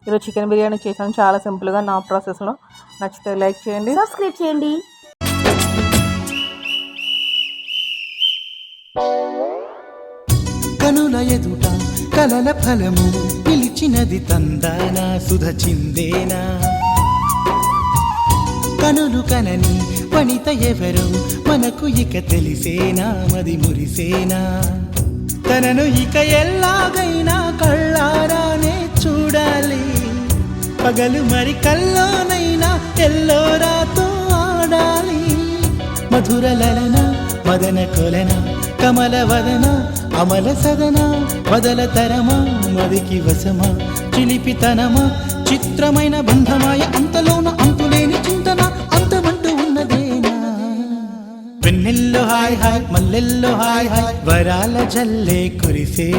ఈరోజు చికెన్ బిర్యానీ చేసాను, చాలా సింపుల్గా నా ప్రాసెస్లో. నచ్చితే లైక్ చేయండి, సబ్స్క్రైబ్ చేయండి. కనుల ఎదుట కలల ఫలము పిలిచినది తందానా సుధ చిందేనా. కనులు కనని వనిత ఎవరు మనకు ఇక తెలిసేనా, మది మురిసేనా. తనను ఇక ఎల్లాగైనా కళ్ళారానే చూడాలి, పగలు మరి కల్లోనైనా ఎల్లోరాతో ఆడాలి. మధుర లలన మదన కొలన కమల వదన అమల సదన వదల తరమా మదికి వశమా చిలిపితనమా చిత్రమైన బంధమాయ అంతలోన అంతులేని చింతన అంతమంటూ ఉన్నదేనా. వెన్నెల్లో హాయ్ హాయ్ మల్లెల్లో హాయ్ హాయ్ వరాల జల్లే కురిసే